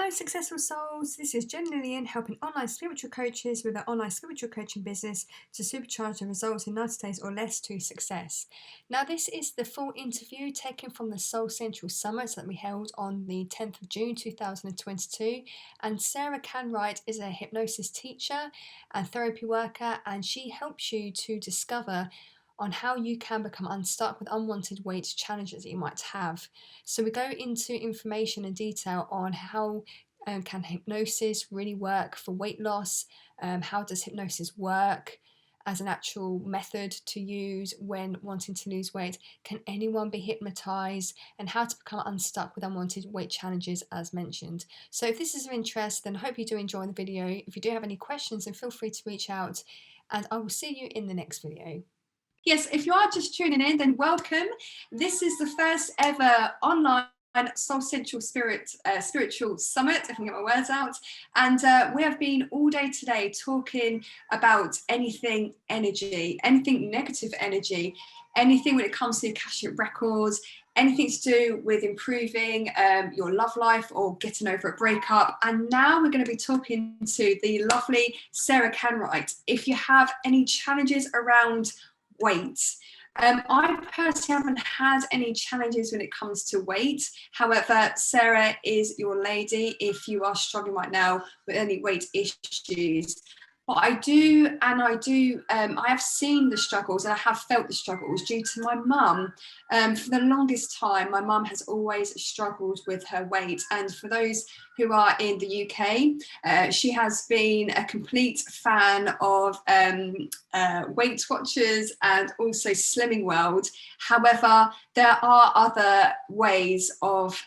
Hello successful souls, this is Lillian helping online spiritual coaches with their online spiritual coaching business to supercharge their results in 90 days or less to success. Now this is the full interview taken from the Soul Central Summit that we held on the 10th of June 2022, and Sara Canright is a hypnosis teacher and therapy worker, and she helps you to discover on how you can become unstuck with unwanted weight challenges that you might have. So we go into information and detail on how can hypnosis really work for weight loss, how does hypnosis work as an actual method to use when wanting to lose weight, can anyone be hypnotized, and how to become unstuck with unwanted weight challenges as mentioned. So if this is of interest, then I hope you do enjoy the video. If you do have any questions, then feel free to reach out, and I will see you in the next video. Yes, if you are just tuning in, then welcome. This is the first ever online Soul Central Spiritual Summit, if I can get my words out. And we have been all day today talking about anything energy, anything negative energy, anything when it comes to Akashic records, anything to do with improving your love life or getting over a breakup. And now we're going to be talking to the lovely Sara Canright. If you have any challenges around weight. I personally haven't had any challenges when it comes to weight. However, Sara is your lady if you are struggling right now with any weight issues. But I have seen the struggles and I have felt the struggles due to my mum. For the longest time, my mum has always struggled with her weight. And for those who are in the UK, she has been a complete fan of Weight Watchers and also Slimming World. However, there are other ways of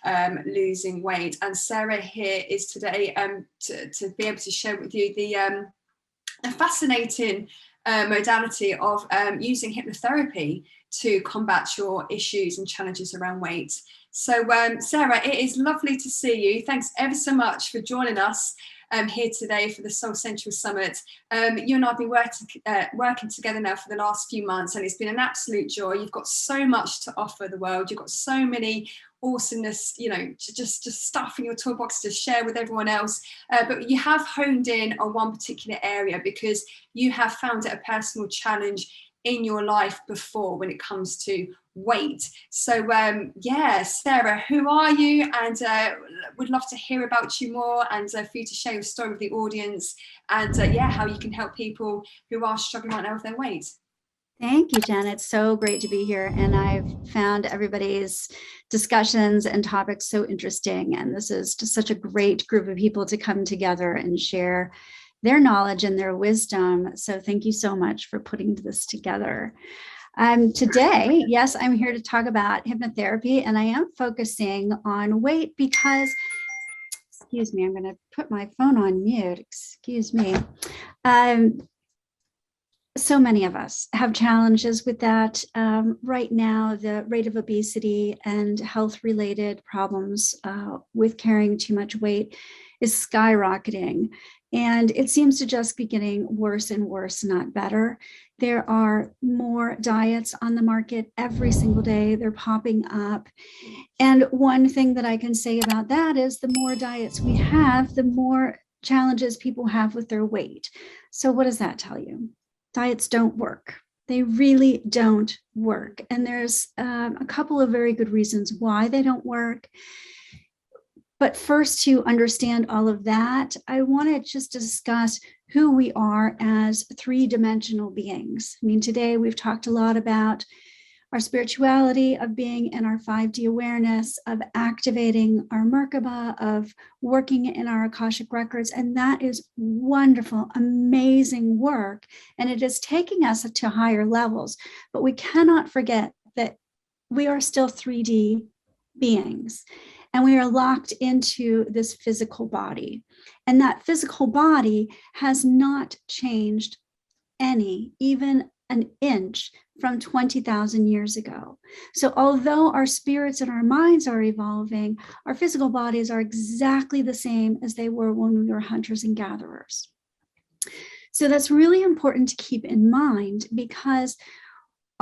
losing weight. And Sara here is today to be able to share with you the fascinating modality of using hypnotherapy to combat your issues and challenges around weight. So Sara, it is lovely to see you. Thanks ever so much for joining us here today for the Soul Central Summit. You and I have been working together now for the last few months, and it's been an absolute joy. You've got so much to offer the world. You've got so many awesomeness, you know, just stuff in your toolbox to share with everyone else. But you have honed in on one particular area because you have found it a personal challenge in your life before when it comes to weight. So yeah, Sara, who are you? And would love to hear about you more, and for you to share your story with the audience, and yeah, how you can help people who are struggling right now with their weight. Thank you, Jen. It's so great to be here. And I've found everybody's discussions and topics so interesting. And this is just such a great group of people to come together and share their knowledge and their wisdom. So thank you so much for putting this together. Today, yes, I'm here to talk about hypnotherapy, and I am focusing on weight because, excuse me, I'm going to put my phone on mute. Excuse me. So many of us have challenges with that. Right now, the rate of obesity and health-related problems with carrying too much weight is skyrocketing. And it seems to just be getting worse and worse, not better. There are more diets on the market every single day. They're popping up. And one thing that I can say about that is the more diets we have, the more challenges people have with their weight. So what does that tell you? Diets don't work. They really don't work. And there's a couple of very good reasons why they don't work. But first, to understand all of that, I want to just discuss who we are as three-dimensional beings. I mean, today we've talked a lot about our spirituality, of being in our 5D awareness, of activating our Merkaba, of working in our Akashic records. And that is wonderful, amazing work. And it is taking us to higher levels. But we cannot forget that we are still 3D beings. And we are locked into this physical body. And that physical body has not changed even an inch from 20,000 years ago. So although our spirits and our minds are evolving, our physical bodies are exactly the same as they were when we were hunters and gatherers. So that's really important to keep in mind, because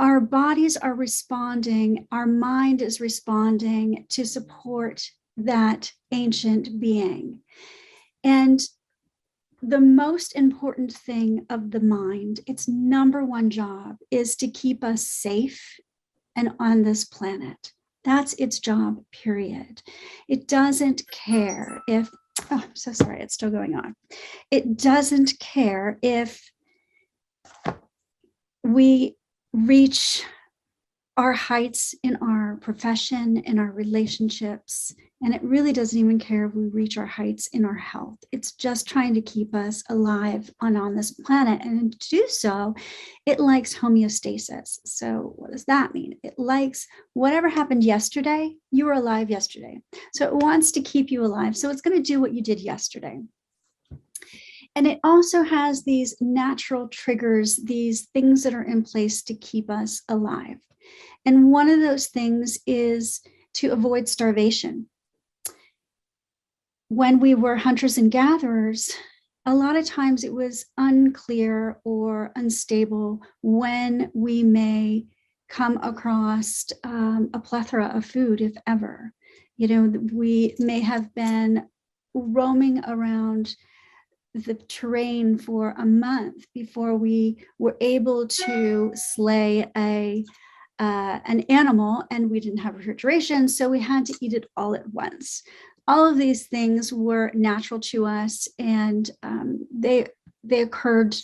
our bodies are responding, our mind is responding to support that ancient being. And the most important thing of the mind, its number one job, is to keep us safe and on this planet. That's its job, period. It doesn't care if, oh, I'm so sorry, it's still going on. It doesn't care if we reach our heights in our profession, in our relationships, and it really doesn't even care if we reach our heights in our health. It's just trying to keep us alive on this planet. And to do so, it likes homeostasis. So what does that mean? It likes whatever happened yesterday, you were alive yesterday. So it wants to keep you alive. So it's going to do what you did yesterday. And it also has these natural triggers, these things that are in place to keep us alive. And one of those things is to avoid starvation. When we were hunters and gatherers, a lot of times it was unclear or unstable when we may come across a plethora of food, if ever. You know, we may have been roaming around the terrain for a month before we were able to slay an animal, and we didn't have refrigeration, so we had to eat it all at once. All of these things were natural to us, and they occurred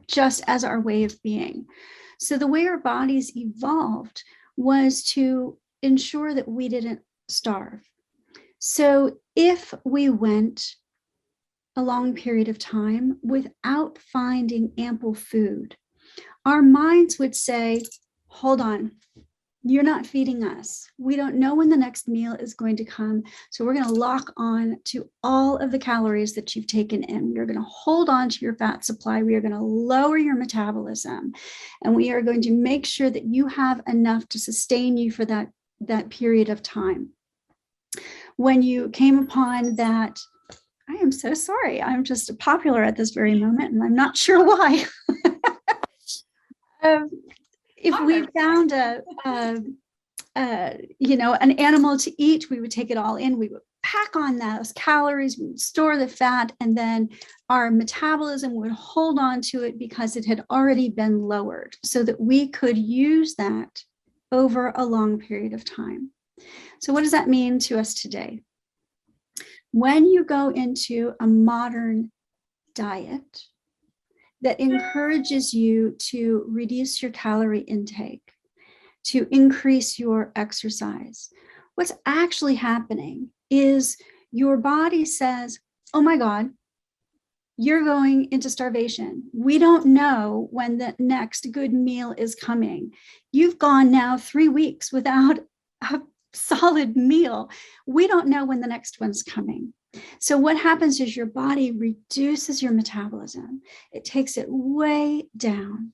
just as our way of being. So the way our bodies evolved was to ensure that we didn't starve. So if we went a long period of time without finding ample food, our minds would say, hold on, you're not feeding us. We don't know when the next meal is going to come. So we're going to lock on to all of the calories that you've taken in. We're going to hold on to your fat supply. We are going to lower your metabolism. And we are going to make sure that you have enough to sustain you for that period of time. When you came upon that, I am so sorry. I'm just popular at this very moment, and I'm not sure why. If we found an animal to eat, we would take it all in. We would pack on those calories, we would store the fat, and then our metabolism would hold on to it because it had already been lowered so that we could use that over a long period of time. So what does that mean to us today? When you go into a modern diet that encourages you to reduce your calorie intake, to increase your exercise, what's actually happening is your body says, oh my God, you're going into starvation. We don't know when the next good meal is coming. You've gone now 3 weeks without a solid meal. We don't know when the next one's coming. So what happens is your body reduces your metabolism. It takes it way down.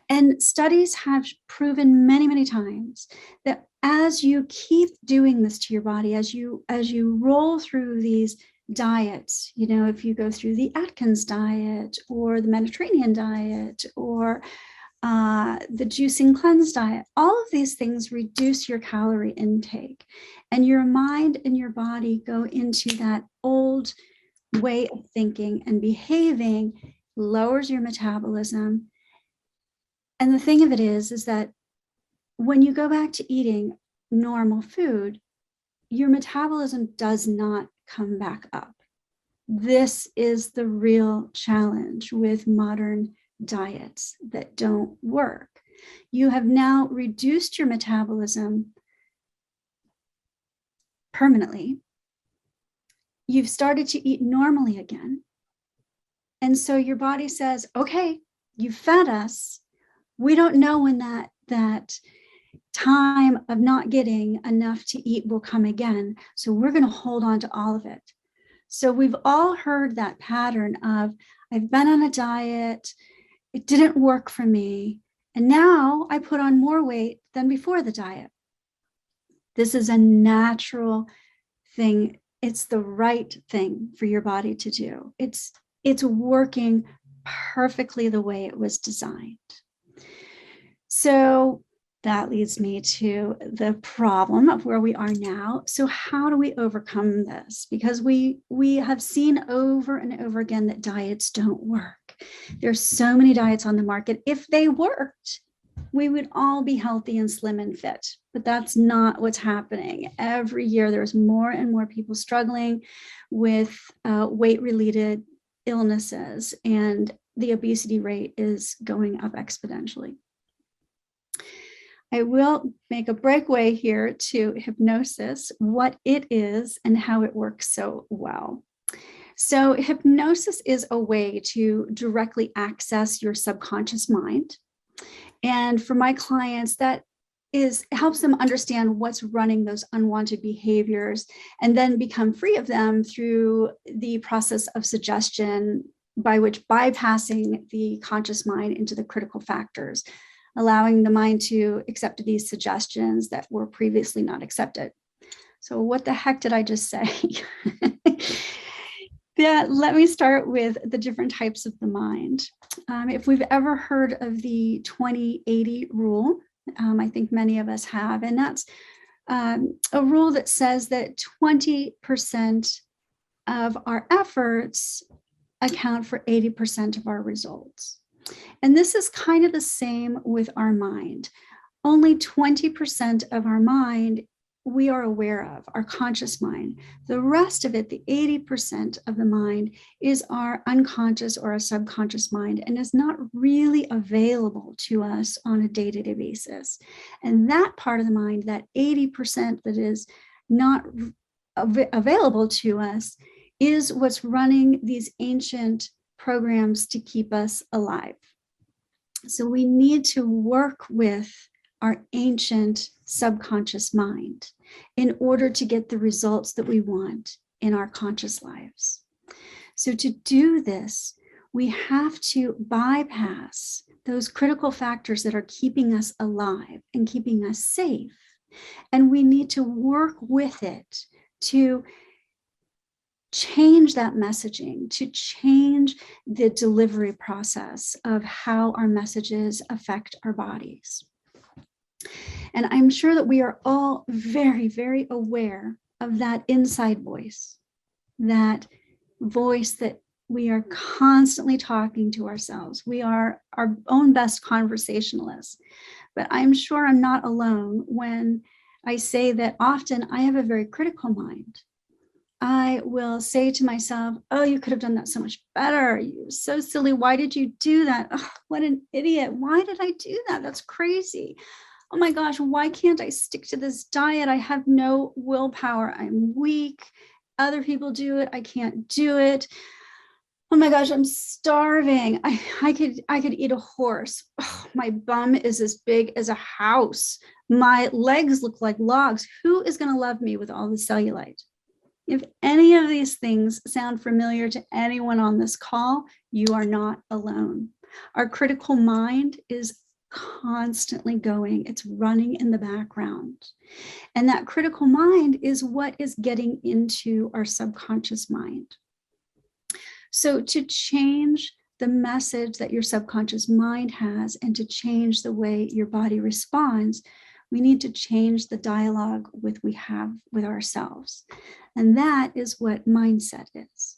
And studies have proven many, many times that as you keep doing this to your body, as you roll through these diets, you know, if you go through the Atkins diet or the Mediterranean diet or the juice and cleanse diet, all of these things reduce your calorie intake, and your mind and your body go into that old way of thinking and behaving, lowers your metabolism. And the thing of it is that when you go back to eating normal food, your metabolism does not come back up. This is the real challenge with modern diets that don't work. You have now reduced your metabolism permanently. You've started to eat normally again. And so your body says, okay, you fed us. We don't know when that time of not getting enough to eat will come again. So we're going to hold on to all of it. So we've all heard that pattern of, I've been on a diet, it didn't work for me, and now I put on more weight than before the diet. This is a natural thing. It's the right thing for your body to do. It's working perfectly the way it was designed. So that leads me to the problem of where we are now. So how do we overcome this? Because we have seen over and over again that diets don't work. There's so many diets on the market. If they worked, we would all be healthy and slim and fit, but that's not what's happening. Every year, there's more and more people struggling with weight-related illnesses, and the obesity rate is going up exponentially. I will make a breakaway here to hypnosis, what it is and how it works so well. So hypnosis is a way to directly access your subconscious mind. And for my clients, that helps them understand what's running those unwanted behaviors and then become free of them through the process of suggestion, by which bypassing the conscious mind into the critical factors, allowing the mind to accept these suggestions that were previously not accepted. So what the heck did I just say? Yeah, let me start with the different types of the mind. If we've ever heard of the 20-80 rule, I think many of us have, and that's a rule that says that 20% of our efforts account for 80% of our results. And this is kind of the same with our mind. Only 20% of our mind we are aware of, our conscious mind. The rest of it, the 80% of the mind, is our unconscious or our subconscious mind and is not really available to us on a day-to-day basis. And that part of the mind, that 80% that is not available to us, is what's running these ancient programs to keep us alive. So we need to work with our ancient subconscious mind in order to get the results that we want in our conscious lives. So to do this, we have to bypass those critical factors that are keeping us alive and keeping us safe. And we need to work with it to change that messaging, to change the delivery process of how our messages affect our bodies. And I'm sure that we are all very, very aware of that inside voice, that voice that we are constantly talking to ourselves. We are our own best conversationalists. But I'm sure I'm not alone when I say that often I have a very critical mind. I will say to myself, oh, you could have done that so much better. You're so silly. Why did you do that? Oh, what an idiot. Why did I do that? That's crazy. Oh my gosh, why can't I stick to this diet? I have no willpower. I'm weak. Other people do it. I can't do it. Oh my gosh, I'm starving. I could eat a horse. Oh, my bum is as big as a house. My legs look like logs. Who is going to love me with all the cellulite? If any of these things sound familiar to anyone on this call, you are not alone. Our critical mind is constantly going. It's running in the background. And that critical mind is what is getting into our subconscious mind. So to change the message that your subconscious mind has and to change the way your body responds, we need to change the dialogue we have with ourselves. And that is what mindset is.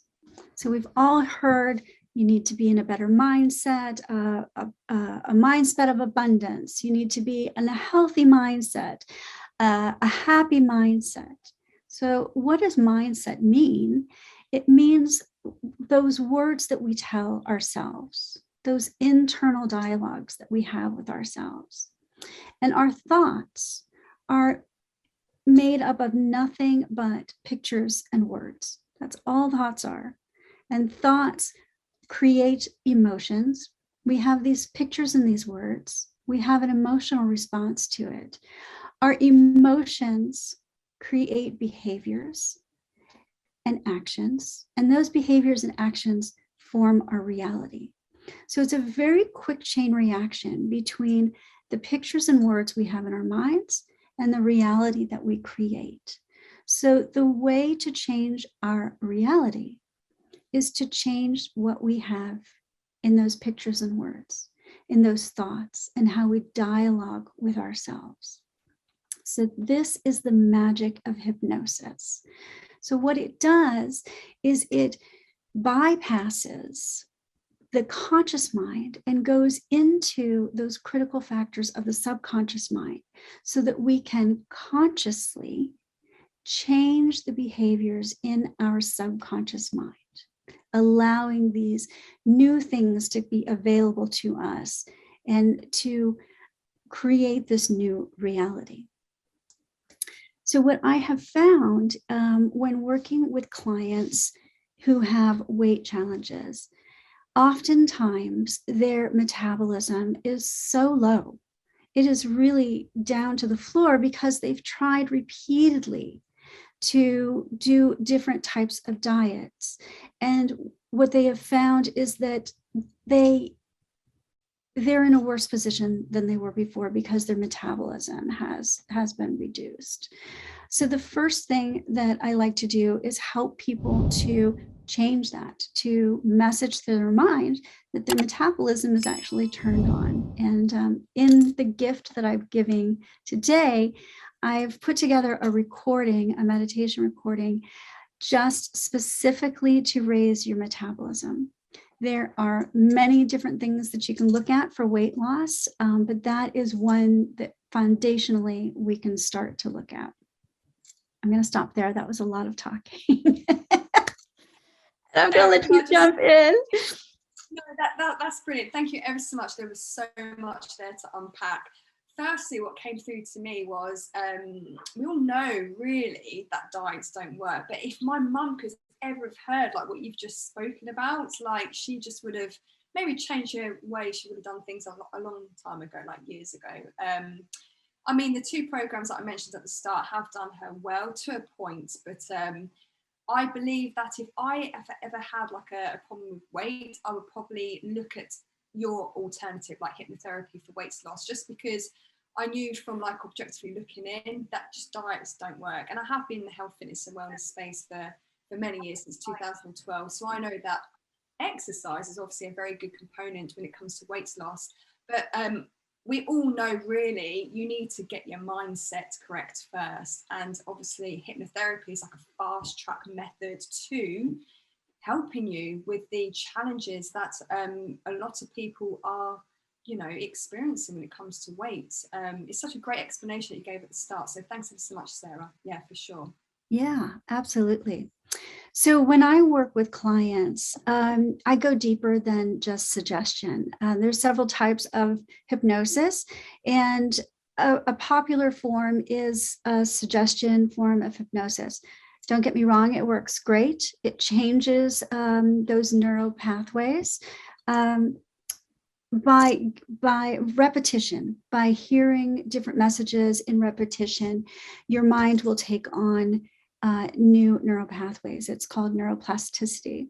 So we've all heard you need to be in a better mindset, a mindset of abundance. You need to be in a healthy mindset, a happy mindset. So what does mindset mean? It means those words that we tell ourselves, those internal dialogues that we have with ourselves. And our thoughts are made up of nothing but pictures and words. That's all thoughts are. And thoughts create emotions. We have these pictures and these words. We have an emotional response to it. Our emotions create behaviors and actions, and those behaviors and actions form our reality. So it's a very quick chain reaction between the pictures and words we have in our minds and the reality that we create. So the way to change our reality is to change what we have in those pictures and words. in those thoughts and how we dialogue with ourselves. So this is the magic of hypnosis. So what it does is it bypasses the conscious mind and goes into those critical factors of the subconscious mind so that we can consciously change the behaviors in our subconscious mind, allowing these new things to be available to us and to create this new reality. So what I have found when working with clients who have weight challenges, oftentimes their metabolism is so low. It is really down to the floor because they've tried repeatedly to do different types of diets. And what they have found is that they're in a worse position than they were before because their metabolism has been reduced. So the first thing that I like to do is help people to change that, to message to their mind that their metabolism is actually turned on. And in the gift that I'm giving today, I've put together a recording, a meditation recording, just specifically to raise your metabolism. There are many different things that you can look at for weight loss, but that is one that foundationally we can start to look at. I'm going to stop there. That was a lot of talking. I'm going to let you jump in. No, that's brilliant. Thank you ever so much. There was so much there to unpack. Firstly, what came through to me was we all know really that diets don't work, but if my mum could ever have heard like what you've just spoken about, like she just would have maybe changed her way. She would have done things a long time ago, like years ago. I mean, the two programs that I mentioned at the start have done her well to a point, but I believe that if I ever had like a problem with weight, I would probably look at your alternative, like hypnotherapy for weight loss, just because I knew from like objectively looking in that just diets don't work. And I have been in the health, fitness and wellness space for many years, since 2012. So I know that exercise is obviously a very good component when it comes to weight loss. But we all know really you need to get your mindset correct first. And obviously hypnotherapy is like a fast track method to helping you with the challenges that a lot of people are, you know, experiencing when it comes to weight. It's such a great explanation that you gave at the start. So thanks ever so much, Sarah. Yeah, for sure. Yeah, absolutely. So when I work with clients, I go deeper than just suggestion. There's several types of hypnosis, and a popular form is a suggestion form of hypnosis. Don't get me wrong, it works great. It changes those neural pathways. By repetition, by hearing different messages in repetition, your mind will take on new neural pathways. It's called neuroplasticity.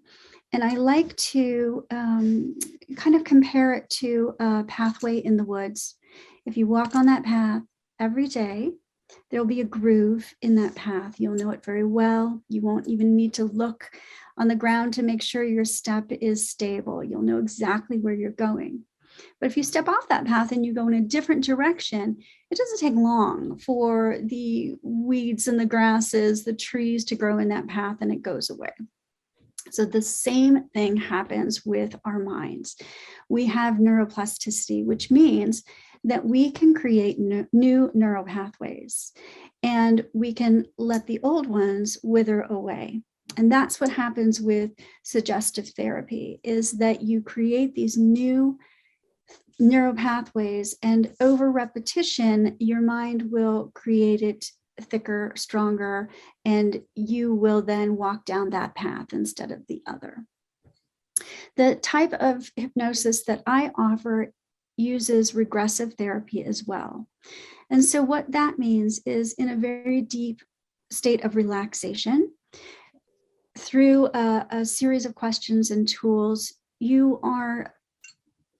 And I like to kind of compare it to a pathway in the woods. If you walk on that path every day, there'll be a groove in that path. You'll know it very well. You won't even need to look on the ground to make sure your step is stable. You'll know exactly where you're going. But if you step off that path and you go in a different direction, it doesn't take long for the weeds and the grasses, the trees to grow in that path, and it goes away. So the same thing happens with our minds. We have neuroplasticity, which means that we can create new neural pathways, and we can let the old ones wither away. And that's what happens with suggestive therapy, is that you create these new neural pathways, and over repetition, your mind will create it thicker, stronger, and you will then walk down that path instead of the other. The type of hypnosis that I offer uses regressive therapy as well. And so what that means is, in a very deep state of relaxation, through a series of questions and tools, you are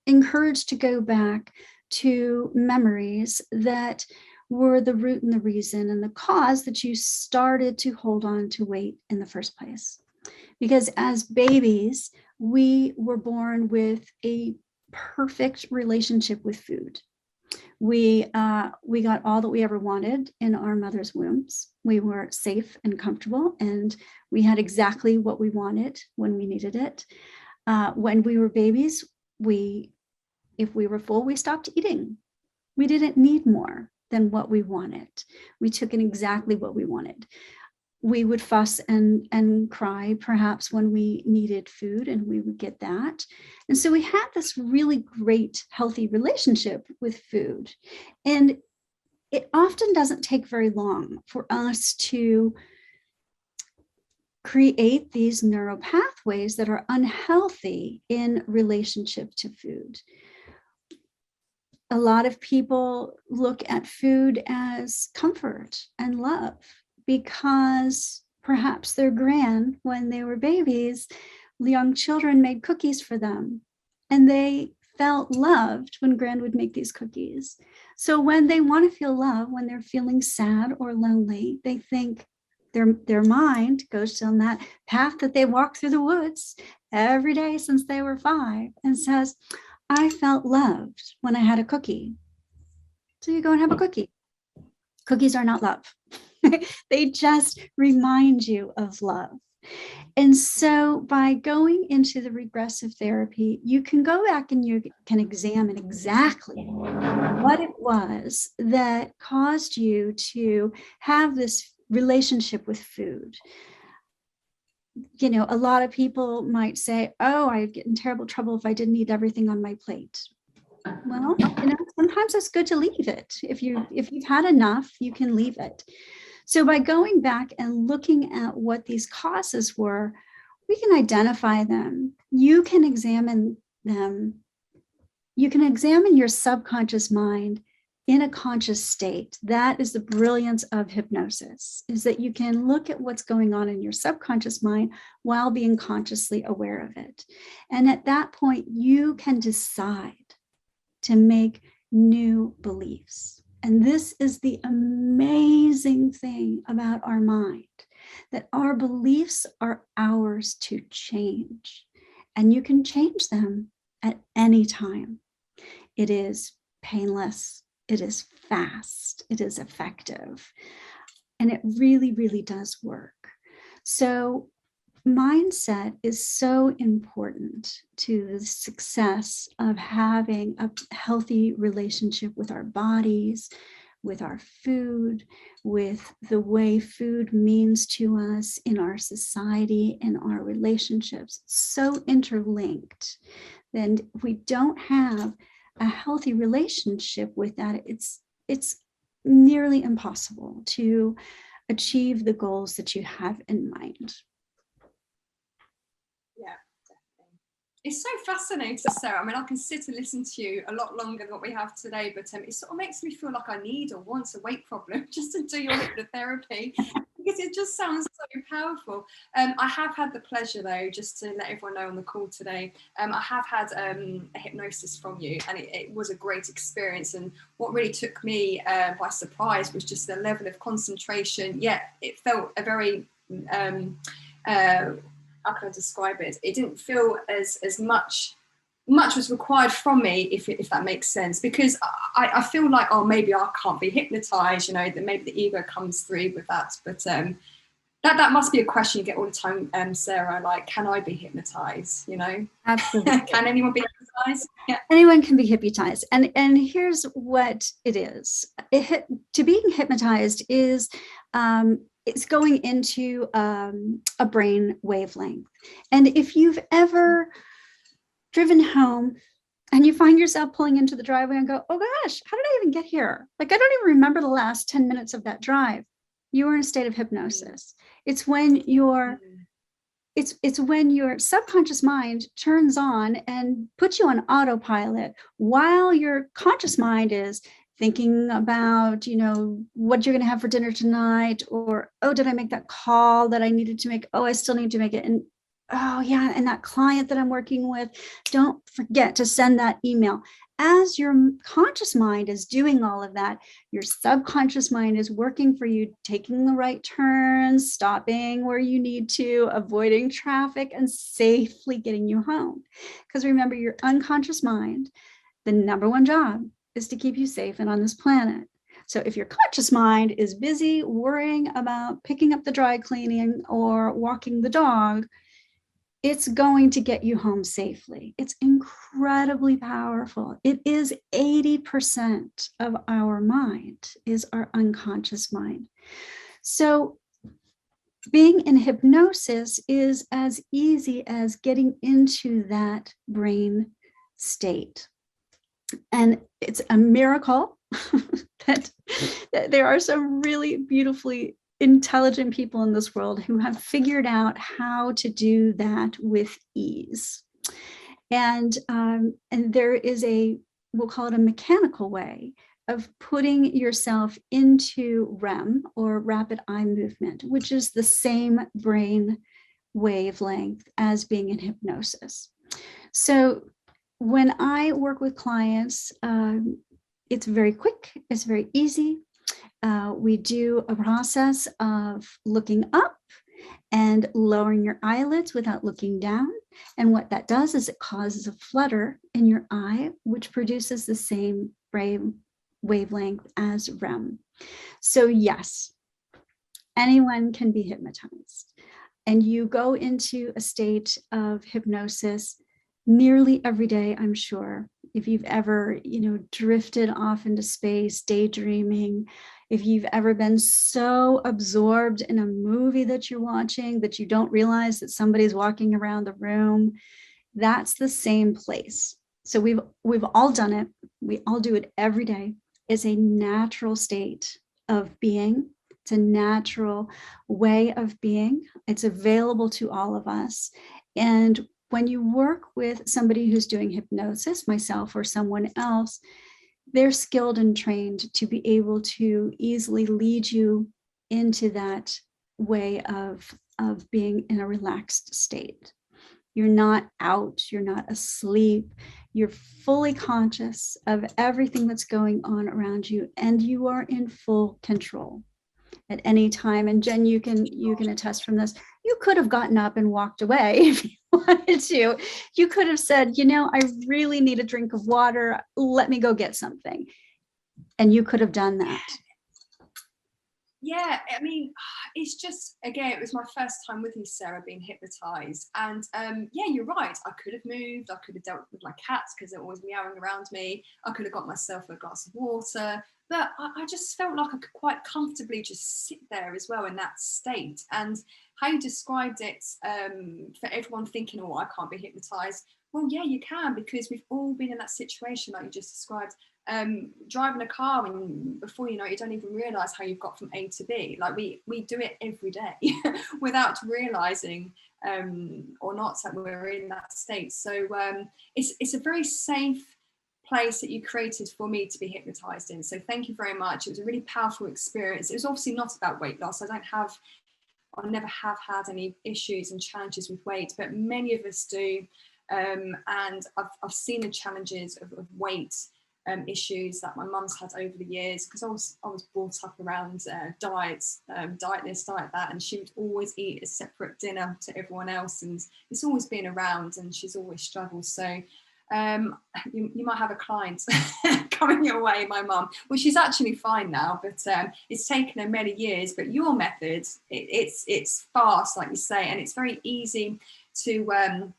encouraged to go back to memories that were the root and the reason and the cause that you started to hold on to weight in the first place. Because as babies, we were born with a perfect relationship with food. We got all that we ever wanted in our mother's wombs. We were safe and comfortable, and we had exactly what we wanted when we needed it. When we were babies, if we were full, we stopped eating. We didn't need more than what we wanted. We took in exactly what we wanted. We would fuss and cry perhaps when we needed food, and we would get that. And so we had this really great, healthy relationship with food. And it often doesn't take very long for us to create these neural pathways that are unhealthy in relationship to food. A lot of people look at food as comfort and love because perhaps their gran, when they were babies, young children made cookies for them, and they felt loved when gran would make these cookies. So when they want to feel love, when they're feeling sad or lonely, they think their mind goes down that path that they walk through the woods every day since they were 5 and says, I felt loved when I had a cookie. So you go and have a cookie. Cookies are not love. They just remind you of love. And so by going into the regressive therapy, you can go back and you can examine exactly what it was that caused you to have this relationship with food. You know, a lot of people might say, oh, I'd get in terrible trouble if I didn't eat everything on my plate. Well, you know, sometimes it's good to leave it. If you've had enough, you can leave it. So by going back and looking at what these causes were, we can identify them. You can examine them. You can examine your subconscious mind in a conscious state. That is the brilliance of hypnosis, is that you can look at what's going on in your subconscious mind while being consciously aware of it. And at that point, you can decide to make new beliefs. And this is the amazing thing about our mind, that our beliefs are ours to change, and you can change them at any time. It is painless. It is fast, it is effective, and it really, really does work. So mindset is so important to the success of having a healthy relationship with our bodies, with our food, with the way food means to us in our society and our relationships. It's so interlinked. And if we don't have a healthy relationship with that, it's nearly impossible to achieve the goals that you have in mind. Yeah, definitely. It's so fascinating, Sarah. I mean, I can sit and listen to you a lot longer than what we have today, but it sort of makes me feel like I need or want a weight problem just to do your hypnotherapy, because it just sounds so powerful. I have had the pleasure, though, just to let everyone know on the call today, I have had a hypnosis from you, and it was a great experience. And what really took me by surprise was just the level of concentration. Yeah, it felt a very, how can I describe it? It didn't feel as much was required from me, if that makes sense, because I feel like, oh, maybe I can't be hypnotized, you know, that maybe the ego comes through with that. But that must be a question you get all the time, Sarah, like, can I be hypnotized, you know? Absolutely. Can anyone be hypnotized? Yeah. Anyone can be hypnotized. And here's what it is. To being hypnotized is it's going into a brain wavelength. And if you've ever driven home and you find yourself pulling into the driveway and go, oh gosh, how did I even get here? Like, I don't even remember the last 10 minutes of that drive. You are in a state of hypnosis. It's when it's when your subconscious mind turns on and puts you on autopilot while your conscious mind is thinking about, you know, what you're going to have for dinner tonight, or, oh, did I make that call that I needed to make? Oh, I still need to make it. And oh yeah, and that client that I'm working with, don't forget to send that email. as your conscious mind is doing all of that, your subconscious mind is working for you, taking the right turns, stopping where you need to, avoiding traffic, and safely getting you home. Because remember, your unconscious mind, the number one job is to keep you safe and on this planet. So if your conscious mind is busy worrying about picking up the dry cleaning or walking the dog, it's going to get you home safely. It's incredibly powerful. It is 80% of our mind is our unconscious mind. So being in hypnosis is as easy as getting into that brain state. And it's a miracle that there are some really beautifully intelligent people in this world who have figured out how to do that with ease. And there is we'll call it a mechanical way of putting yourself into REM, or rapid eye movement, which is the same brain wavelength as being in hypnosis. So when I work with clients, it's very quick, it's very easy. We do a process of looking up and lowering your eyelids without looking down. And what that does is it causes a flutter in your eye, which produces the same brain wavelength as REM. So yes, anyone can be hypnotized. And you go into a state of hypnosis nearly every day, I'm sure. If you've ever, drifted off into space, daydreaming, if you've ever been so absorbed in a movie that you're watching that you don't realize that somebody's walking around the room, that's the same place. So we've all done it. We all do it every day. It's a natural state of being. It's a natural way of being. It's available to all of us. And when you work with somebody who's doing hypnosis, myself or someone else, they're skilled and trained to be able to easily lead you into that way of being in a relaxed state. You're not out, you're not asleep, you're fully conscious of everything that's going on around you, and you are in full control at any time. And Jen, you can attest from this. You could have gotten up and walked away if you wanted to. You could have said, I really need a drink of water. Let me go get something. And you could have done that. Yeah, I mean, it's just, again, it was my first time with you, Sarah, being hypnotized. And yeah, you're right. I could have moved. I could have dealt with my cats because they're always meowing around me. I could have got myself a glass of water. But I just felt like I could quite comfortably just sit there as well in that state. And how you described it, for everyone thinking, oh, I can't be hypnotized. Well, yeah, you can, because we've all been in that situation like you just described. Driving a car, and before you know it, you don't even realize how you've got from A to B. Like we do it every day without realizing or not that we're in that state. So it's a very safe place that you created for me to be hypnotized in. So thank you very much. It was a really powerful experience. It was obviously not about weight loss. I never have had any issues and challenges with weight, but many of us do. And I've seen the challenges of weight issues that my mum's had over the years, because I was brought up around diets, diet this, diet that, and she would always eat a separate dinner to everyone else, and it's always been around, and she's always struggled. So you might have a client coming your way, my mum. Well, she's actually fine now, but it's taken her many years. But your method, it's fast, like you say, and it's very easy to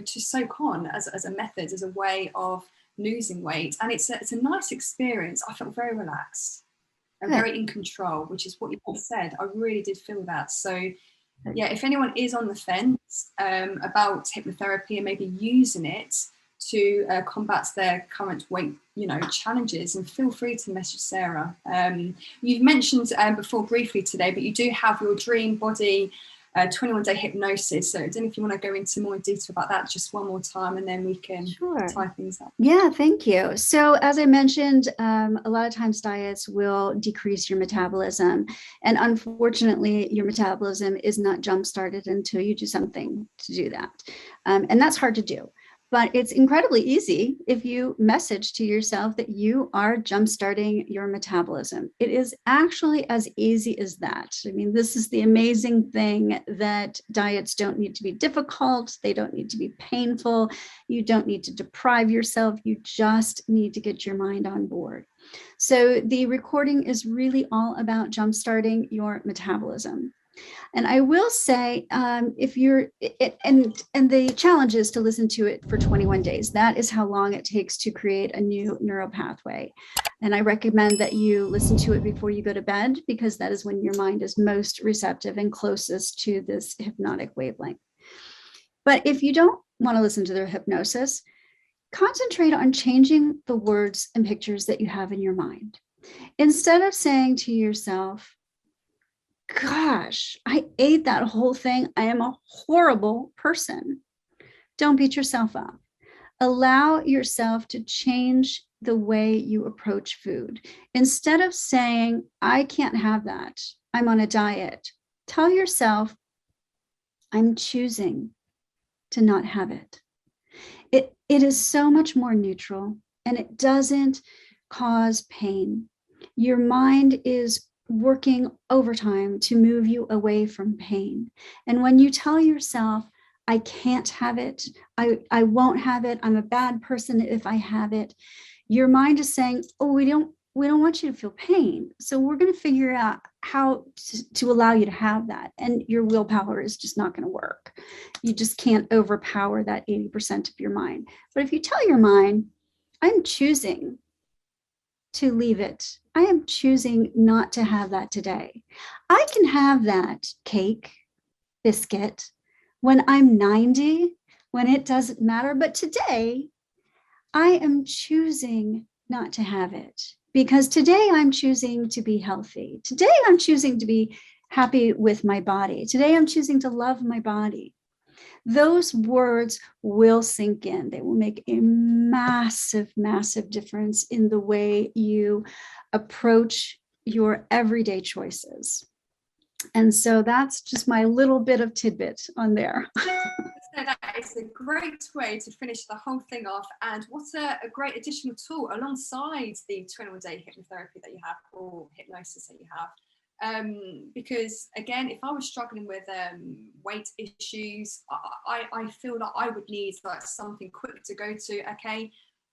soak on as a method, as a way of losing weight. And it's a nice experience. I felt very relaxed and very in control, which is what you said. I really did feel that. So yeah, if anyone is on the fence about hypnotherapy and maybe using it to combat their current weight, challenges, and feel free to message Sarah. You've mentioned before briefly today, but you do have your Dream Body 21-day hypnosis. So I don't know if you want to go into more detail about that just one more time, and then we can tie things up. Yeah, thank you. So as I mentioned, a lot of times diets will decrease your metabolism. And unfortunately, your metabolism is not jump-started until you do something to do that. And that's hard to do. But it's incredibly easy if you message to yourself that you are jumpstarting your metabolism. It is actually as easy as that. I mean, this is the amazing thing, that diets don't need to be difficult. They don't need to be painful. You don't need to deprive yourself. You just need to get your mind on board. So the recording is really all about jumpstarting your metabolism. And I will say, if you're, and the challenge is to listen to it for 21 days. That is how long it takes to create a new neural pathway. And I recommend that you listen to it before you go to bed, because that is when your mind is most receptive and closest to this hypnotic wavelength. But if you don't want to listen to their hypnosis, concentrate on changing the words and pictures that you have in your mind. Instead of saying to yourself, gosh, I ate that whole thing, I am a horrible person. Don't beat yourself up. Allow yourself to change the way you approach food. Instead of saying, I can't have that, I'm on a diet, tell yourself, I'm choosing to not have it. It is so much more neutral, and it doesn't cause pain. Your mind is working overtime to move you away from pain. And when you tell yourself, I can't have it, I won't have it, I'm a bad person if I have it, your mind is saying, oh, we don't want you to feel pain. So we're going to figure out how to allow you to have that. And your willpower is just not going to work. You just can't overpower that 80% of your mind. But if you tell your mind, I'm choosing to leave it, I am choosing not to have that today. I can have that cake, biscuit, when I'm 90, when it doesn't matter. But today, I am choosing not to have it, because today I'm choosing to be healthy. Today I'm choosing to be happy with my body. Today I'm choosing to love my body. Those words will sink in. They will make a massive, massive difference in the way you approach your everyday choices. And so that's just my little bit of tidbit on there. So that is a great way to finish the whole thing off. And what a great additional tool alongside the 21-day hypnotherapy that you have, or hypnosis that you have. Because again, if I was struggling with weight issues, I feel that I would need like something quick to go to. Okay,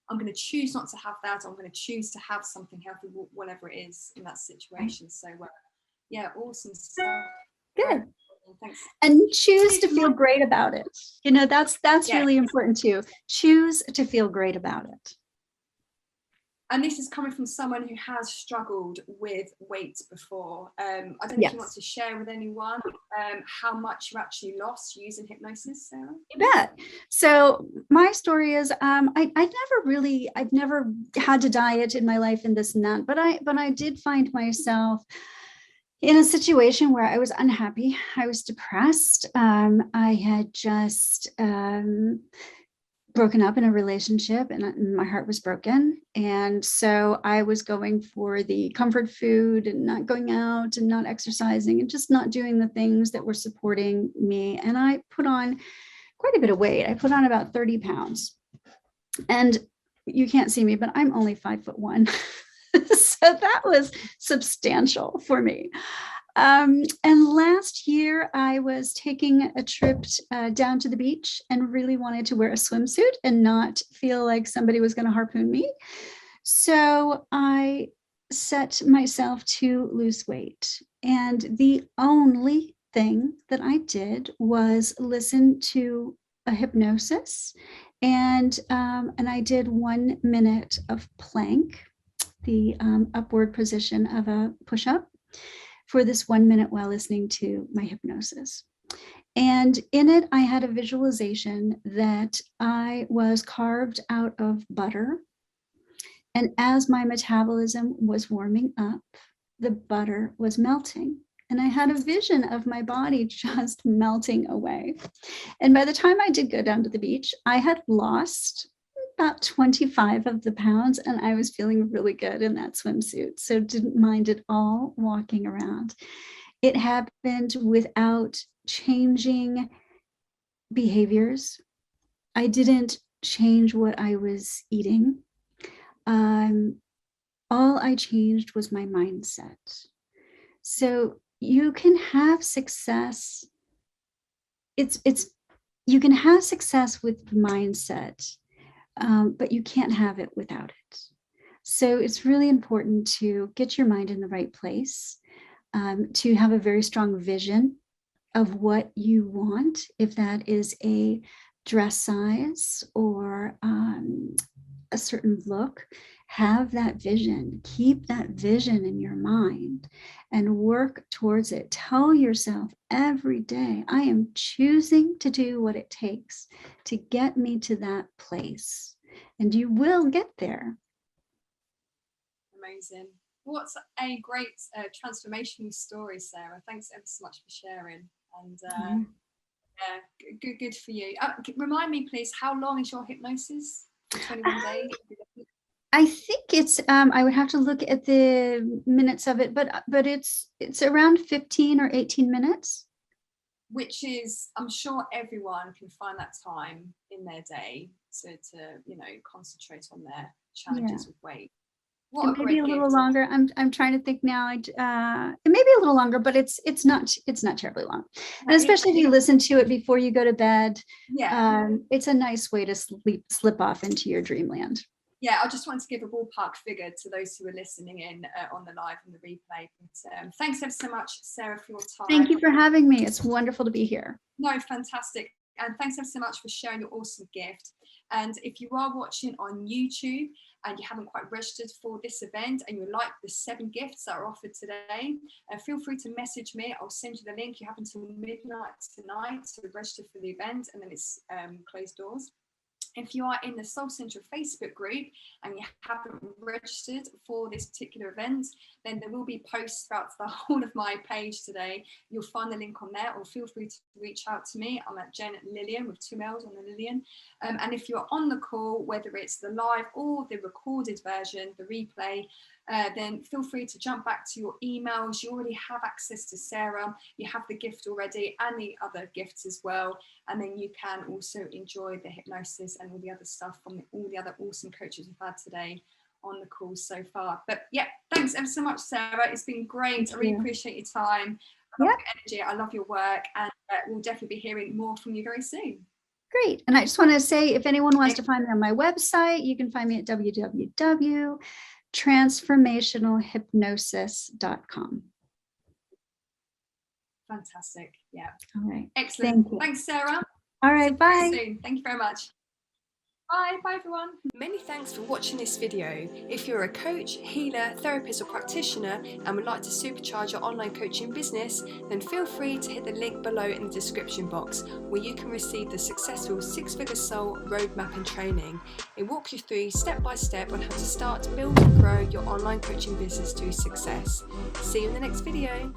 I'm going to choose not to have that. I'm going to choose to have something healthy, whatever it is in that situation. So yeah, awesome stuff. Good. Thanks. And choose to feel great about it. You know, that's really important too. Choose to feel great about it. And this is coming from someone who has struggled with weight before. I don't know if you want to share with anyone how much you actually lost using hypnosis, Sarah? You bet. So my story is, I've never had to diet in my life and this and that, but I did find myself in a situation where I was unhappy. I was depressed. I had just broken up in a relationship, and my heart was broken. And so I was going for the comfort food and not going out and not exercising and just not doing the things that were supporting me. And I put on quite a bit of weight. I put on about 30 pounds. And you can't see me, but I'm only 5'1". So that was substantial for me. And last year I was taking a trip down to the beach and really wanted to wear a swimsuit and not feel like somebody was going to harpoon me. So I set myself to lose weight. And the only thing that I did was listen to a hypnosis. And I did 1 minute of plank, the upward position of a push-up, for this 1 minute while listening to my hypnosis. And in it, I had a visualization that I was carved out of butter. And as my metabolism was warming up, the butter was melting. And I had a vision of my body just melting away. And by the time I did go down to the beach, I had lost about 25 of the pounds, and I was feeling really good in that swimsuit. So didn't mind at all walking around. It happened without changing behaviors. I didn't change what I was eating. All I changed was my mindset. So you can have success. You can have success with mindset, but you can't have it without it. So it's really important to get your mind in the right place, to have a very strong vision of what you want, if that is a dress size or a certain look. Have that vision, keep that vision in your mind and work towards it. Tell yourself every day, I am choosing to do what it takes to get me to that place, and you will get there. Amazing. What's a great transformational story, Sarah. Thanks ever so much for sharing. And yeah, good for you. Remind me, please, how long is your hypnosis? 21 days? I think it's I would have to look at the minutes of it, but it's around 15 or 18 minutes. Which is, I'm sure everyone can find that time in their day to concentrate on their challenges with weight. What it may be a little longer. I'm trying to think now. It may be a little longer, but it's not terribly long. And especially if you listen to it before you go to bed, it's a nice way to slip off into your dreamland. Yeah, I just wanted to give a ballpark figure to those who are listening in on the live and the replay. But, thanks ever so much, Sarah, for your time. Thank you for having me. It's wonderful to be here. No, fantastic. And thanks ever so much for sharing your awesome gift. And if you are watching on YouTube and you haven't quite registered for this event and you like the 7 gifts that are offered today, feel free to message me. I'll send you the link. You have until midnight tonight to register for the event, and then it's closed doors. If you are in the Soul Central Facebook group and you haven't registered for this particular event, then there will be posts throughout the whole of my page today. You'll find the link on there, or feel free to reach out to me. I'm at Jen Lillian with 2 L's on the Lillian. And if you're on the call, whether it's the live or the recorded version, the replay, then feel free to jump back to your emails. You already have access to Sarah. You have the gift already and the other gifts as well. And then you can also enjoy the hypnosis and all the other stuff from all the other awesome coaches we've had today on the call so far. But yeah, thanks ever so much, Sarah. It's been great. I really appreciate your time. I love your energy. I love your work. And we'll definitely be hearing more from you very soon. Great. And I just want to say, if anyone wants to find me on my website, you can find me at www.transformationalhypnosis.com. Fantastic. Yeah. All right. Excellent. Thanks, Sarah. All right. Bye. Soon. Thank you very much. Bye. Bye, everyone. Many thanks for watching this video. If you're a coach, healer, therapist, or practitioner and would like to supercharge your online coaching business, then feel free to hit the link below in the description box where you can receive the successful 6-figure soul roadmap and training. It walks you through step by step on how to start, build, and grow your online coaching business to success. See you in the next video.